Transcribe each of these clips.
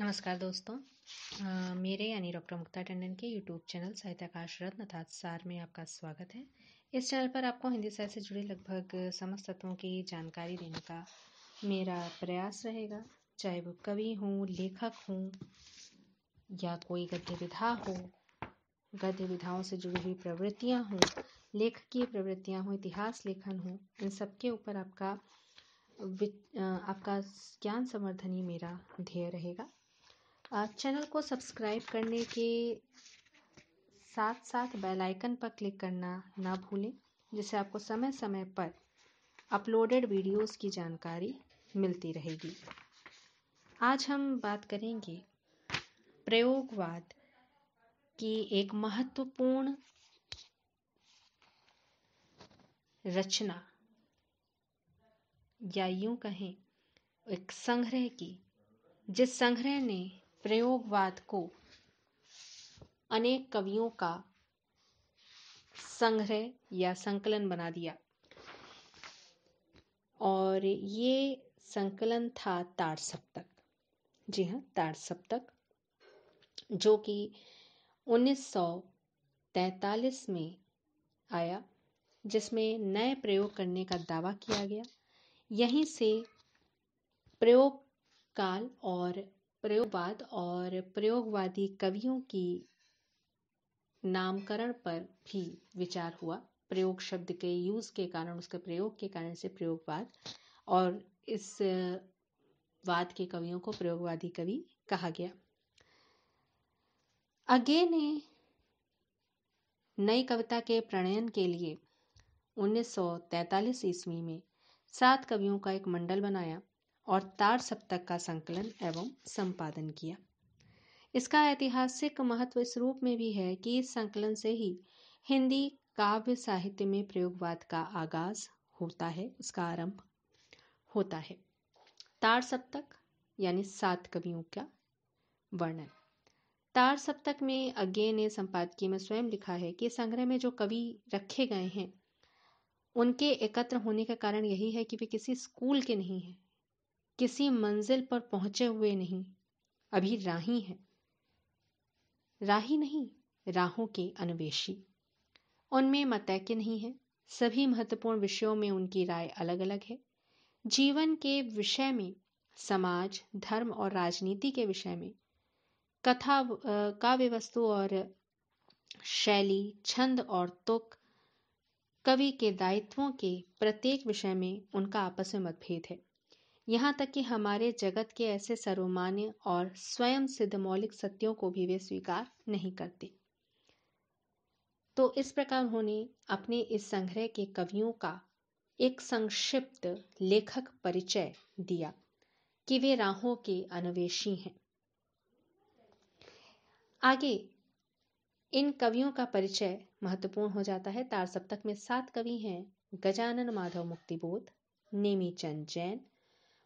नमस्कार दोस्तों। मेरे यानी डॉक्टर मुक्ता टंडन के यूट्यूब चैनल साहित्याकाश रत्न अर्थात सार में आपका स्वागत है। इस चैनल पर आपको हिंदी साहित्य से जुड़े लगभग समस्त तत्वों की जानकारी देने का मेरा प्रयास रहेगा, चाहे वो कवि हों, लेखक हों या कोई गद्य विधा हो, गद्य विधाओं से जुड़ी हुई प्रवृत्तियाँ हों, लेखकीय प्रवृत्तियाँ हों, इतिहास लेखन हो, इन सबके ऊपर आपका ज्ञान संवर्धन ही मेरा ध्येय रहेगा। चैनल को सब्सक्राइब करने के साथ साथ बेल आइकन पर क्लिक करना ना भूलें, जिससे आपको समय समय पर अपलोडेड वीडियोस की जानकारी मिलती रहेगी। आज हम बात करेंगे प्रयोगवाद की एक महत्वपूर्ण रचना या यूं कहें एक संग्रह की, जिस संग्रह ने प्रयोगवाद को अनेक कवियों का संग्रह या संकलन बना दिया। और ये संकलन था ताड़ सप्तक। जी हाँ, ताड़ सप्तक, जो कि 1943 में आया, जिसमें नए प्रयोग करने का दावा किया गया। यहीं से प्रयोग काल और प्रयोगवाद और प्रयोगवादी कवियों की नामकरण पर भी विचार हुआ। प्रयोग शब्द के यूज के कारण, उसके प्रयोग के कारण से प्रयोगवाद, और इस वाद के कवियों को प्रयोगवादी कवि कहा गया। अगे ने नई कविता के प्रणयन के लिए 1943 ईस्वी में 7 कवियों का एक मंडल बनाया और ताड़ सप्तक का संकलन एवं संपादन किया। इसका ऐतिहासिक महत्व इस रूप में भी है कि इस संकलन से ही हिंदी काव्य साहित्य में प्रयोगवाद का आगाज होता है, उसका आरंभ होता है। ताड़ सप्तक यानी 7 कवियों का वर्णन। ताड़ सप्तक में अज्ञे ने संपादकीय में स्वयं लिखा है कि संग्रह में जो कवि रखे गए हैं, उनके एकत्र होने का कारण यही है कि वे किसी स्कूल के नहीं हैं, किसी मंजिल पर पहुंचे हुए नहीं, अभी राही हैं। राही नहीं, राहों के अन्वेषी। उनमें मतैक्य नहीं है। सभी महत्वपूर्ण विषयों में उनकी राय अलग अलग है। जीवन के विषय में, समाज, धर्म और राजनीति के विषय में, कथा, काव्य वस्तु और शैली, छंद और तुक, कवि के दायित्वों के प्रत्येक विषय में उनका आपस में मतभेद है। यहाँ तक कि हमारे जगत के ऐसे सर्वमान्य और स्वयं सिद्ध मौलिक सत्यों को भी वे स्वीकार नहीं करते। तो इस प्रकार उन्होंने अपने इस संग्रह के कवियों का एक संक्षिप्त लेखक परिचय दिया कि वे राहों के अन्वेषी हैं। आगे इन कवियों का परिचय महत्वपूर्ण हो जाता है। ताड़ सप्तक में 7 कवि हैं: गजानन माधव मुक्तिबोध, नेमीचंद जैन,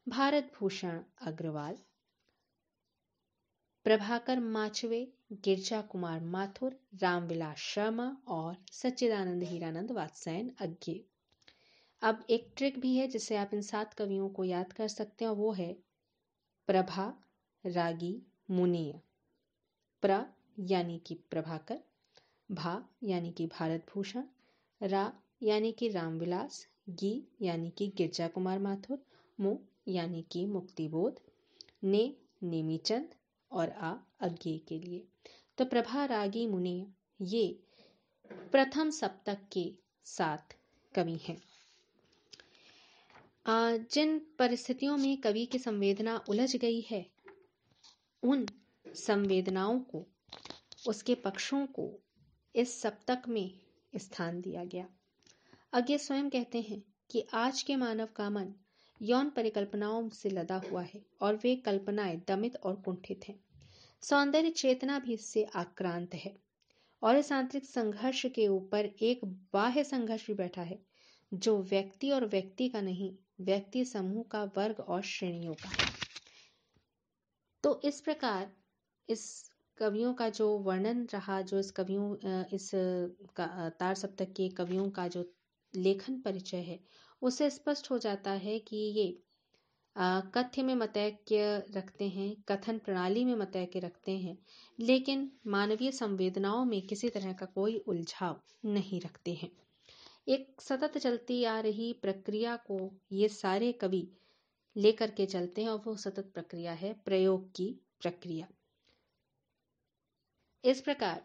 भारत भूषण अग्रवाल, प्रभाकर माचवे, गिरजा कुमार माथुर, रामविलास शर्मा और सच्चिदानंद हीरानंद वात्स्यायन अज्ञे। अब एक ट्रिक भी है जिससे आप इन 7 कवियों को याद कर सकते हैं, और वो है प्रभा रागी मुनीय। प्र यानी कि प्रभाकर, भा यानी कि भारत भूषण, रा यानी कि रामविलास, गी यानी कि गिरजा कुमार माथुर, मु यानी कि मुक्तिबोध, ने नेमीचंद और आ अज्ञे के लिए। तो प्रभा रागी मुनि ये प्रथम सप्तक के 7 कवि हैं। जिन परिस्थितियों में कवि की संवेदना उलझ गई है, उन संवेदनाओं को, उसके पक्षों को इस सप्तक में स्थान दिया गया। अज्ञे स्वयं कहते हैं कि आज के मानव का मन यौन परिकल्पनाओं से लदा हुआ है और वे कल्पनाएं दमित और कुंठित हैं। सौंदर्य चेतना भी इससे आक्रांत है और इस आंतरिक संघर्ष के ऊपर एक बाह्य संघर्ष भी बैठा है, जो व्यक्ति और व्यक्ति का नहीं, व्यक्ति समूह का, वर्ग और श्रेणियों का है। तो इस प्रकार इस कवियों का जो वर्णन रहा, जो इस ताड़ सप्तक के कवियों का जो लेखन परिचय है, उससे स्पष्ट हो जाता है कि ये कथ्य में मतैक्य रखते हैं, कथन प्रणाली में मतैक्य रखते हैं, लेकिन मानवीय संवेदनाओं में किसी तरह का कोई उलझाव नहीं रखते हैं। एक सतत चलती आ रही प्रक्रिया को ये सारे कवि लेकर के चलते हैं और वो सतत प्रक्रिया है प्रयोग की प्रक्रिया। इस प्रकार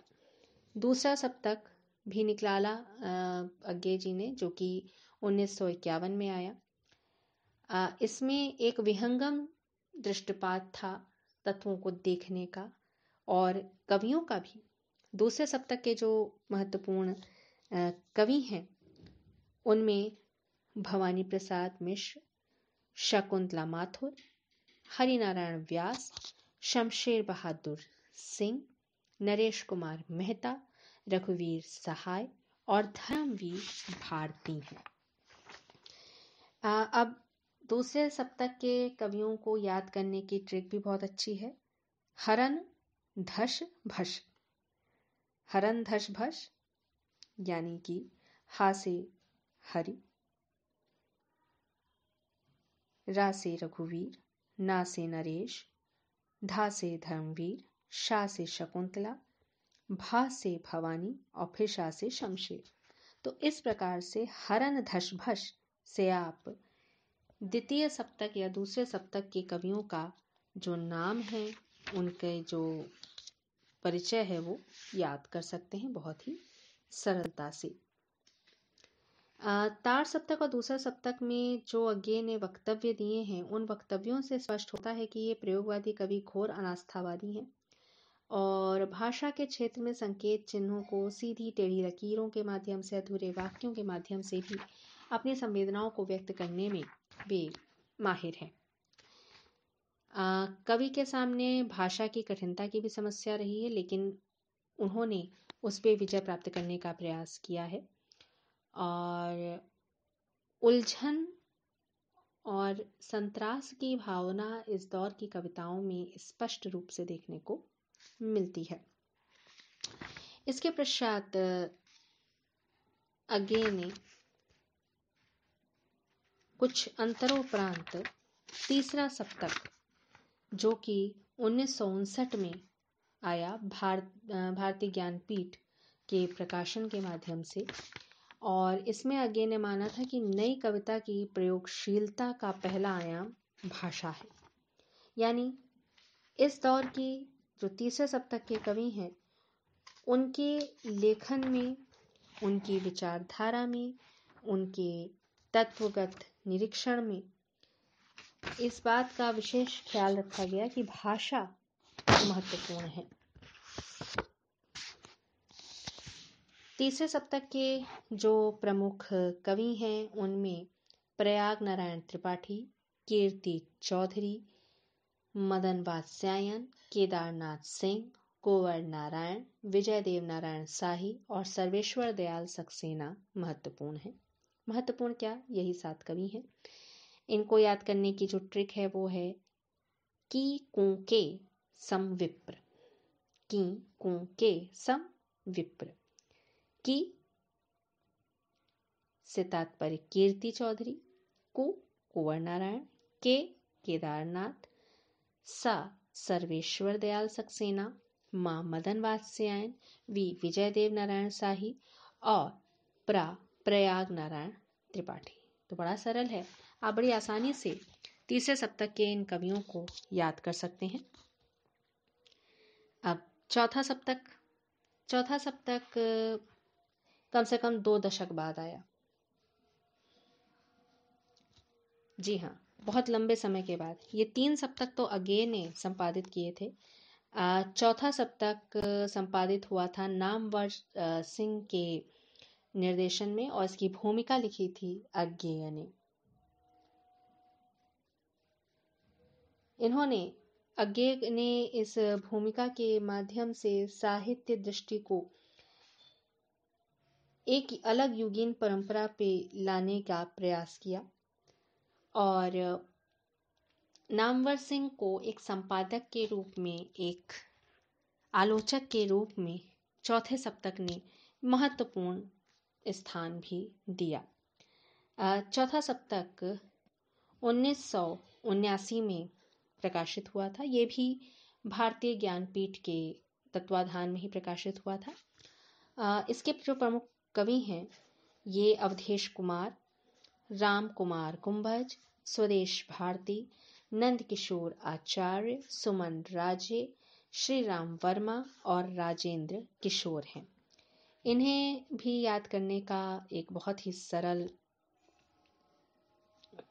दूसरा सप्तक भी निकाला अज्ञे जी ने, जो कि 1951 में आया। इसमें एक विहंगम दृष्टिपात था तत्वों को देखने का, और कवियों का भी। दूसरे सप्तक के जो महत्वपूर्ण कवि हैं उनमें भवानी प्रसाद मिश्र, शकुंतला माथुर, हरिनारायण व्यास, शमशेर बहादुर सिंह, नरेश कुमार मेहता, रघुवीर सहाय और धर्मवीर भारती हैं। अब दूसरे सप्तक के कवियों को याद करने की ट्रिक भी बहुत अच्छी है। हरन धश भश। हरन धश भश यानी कि हा से हरि, रा से रघुवीर, ना से नरेश, धा से धर्मवीर, शा से शकुंतला, भा से भवानी और फिर शा से शमशेर। तो इस प्रकार से हरन धश भश से आप द्वितीय सप्तक या दूसरे सप्तक के कवियों का जो नाम है, उनके जो परिचय है, वो याद कर सकते हैं बहुत ही सरलता से। तार सप्तक और दूसरा सप्तक में जो अज्ञे ने वक्तव्य दिए हैं, उन वक्तव्यों से स्पष्ट होता है कि ये प्रयोगवादी कवि घोर अनास्थावादी हैं और भाषा के क्षेत्र में संकेत चिन्हों को सीधी टेढ़ी लकीरों के माध्यम से, अधूरे वाक्यों के माध्यम से भी अपनी संवेदनाओं को व्यक्त करने में वे माहिर हैं। कवि के सामने भाषा की कठिनता की भी समस्या रही है, लेकिन उन्होंने उस पर विजय प्राप्त करने का प्रयास किया है और उलझन और संत्रास की भावना इस दौर की कविताओं में स्पष्ट रूप से देखने को मिलती है। इसके पश्चात अज्ञे ने कुछ अंतरोपरांत तीसरा सप्तक, जो कि 1959 में आया भारतीय ज्ञानपीठ के प्रकाशन के माध्यम से, और इसमें अज्ञे ने माना था कि नई कविता की प्रयोगशीलता का पहला आयाम भाषा है। यानी इस दौर की जो तीसरे सप्तक के कवि हैं, उनके लेखन में, उनकी विचारधारा में, उनके तत्वगत निरीक्षण में इस बात का विशेष ख्याल रखा गया कि भाषा महत्वपूर्ण है। तीसरे सप्तक के जो प्रमुख कवि हैं, उनमें प्रयाग नारायण त्रिपाठी, कीर्ति चौधरी, मदन वात्स्यायन, केदारनाथ सिंह, कुंवर नारायण, विजय देव नारायण शाही और सर्वेश्वर दयाल सक्सेना महत्वपूर्ण है। महत्वपूर्ण क्या, यही 7 कवि हैं। इनको याद करने की जो ट्रिक है वो है की कु के सम विप्र। की कु के सम विप्र। की से तात्पर्य कीर्ति चौधरी, कुंवर नारायण, के केदारनाथ, सा सर्वेश्वर दयाल सक्सेना, मा मदन वात्स्यायन, वी विजय देव नारायण शाही और प्रयाग नारायण त्रिपाठी। तो बड़ा सरल है, आप बड़ी आसानी से तीसरे सप्तक के इन कवियों को याद कर सकते हैं। अब चौथा सप्तक कम से कम 2 दशक बाद आया। जी हाँ, बहुत लंबे समय के बाद। ये 3 सप्तक तो अज्ञे ने संपादित किए थे। चौथा सप्तक संपादित हुआ था नामवर सिंह के निर्देशन में और इसकी भूमिका लिखी थी अज्ञेय ने। अज्ञेय ने इस भूमिका के माध्यम से साहित्य दृष्टि को एक अलग युगीन परंपरा पे लाने का प्रयास किया और नामवर सिंह को एक संपादक के रूप में, एक आलोचक के रूप में चौथे सप्तक ने महत्वपूर्ण स्थान भी दिया। चौथा सप्तक 1979 में प्रकाशित हुआ था। ये भी भारतीय ज्ञानपीठ के तत्वाधान में ही प्रकाशित हुआ था। इसके जो प्रमुख कवि हैं ये अवधेश कुमार, राम कुमार कुंभज, स्वदेश भारती, नंद किशोर आचार्य, सुमन राजे, श्री राम वर्मा और राजेंद्र किशोर हैं। इन्हें भी याद करने का एक बहुत ही सरल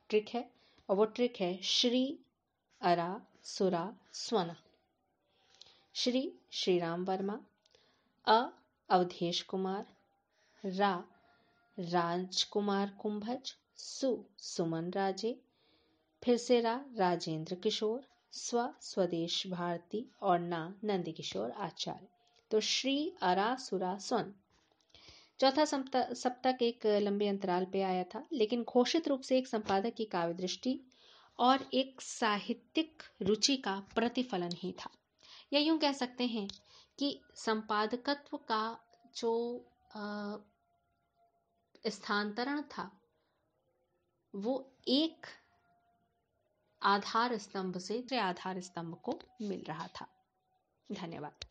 ट्रिक है और वो ट्रिक है श्री अरा सुरा स्वना। श्री श्री राम वर्मा, अवधेश कुमार, राजकुमार कुंभज, सुमन राजे, फिर से राजेंद्र किशोर, स्वदेश भारती और नंद किशोर आचार्य। तो श्री अरा सुरा स्वन। चौथा सप्तक एक लंबे अंतराल पे आया था, लेकिन घोषित रूप से एक संपादक की काव्य दृष्टि और एक साहित्यिक रुचि का प्रतिफलन ही था। या यूं कह सकते हैं कि संपादकत्व का जो स्थानांतरण था वो एक आधार स्तंभ से दूसरे आधार स्तंभ को मिल रहा था। धन्यवाद।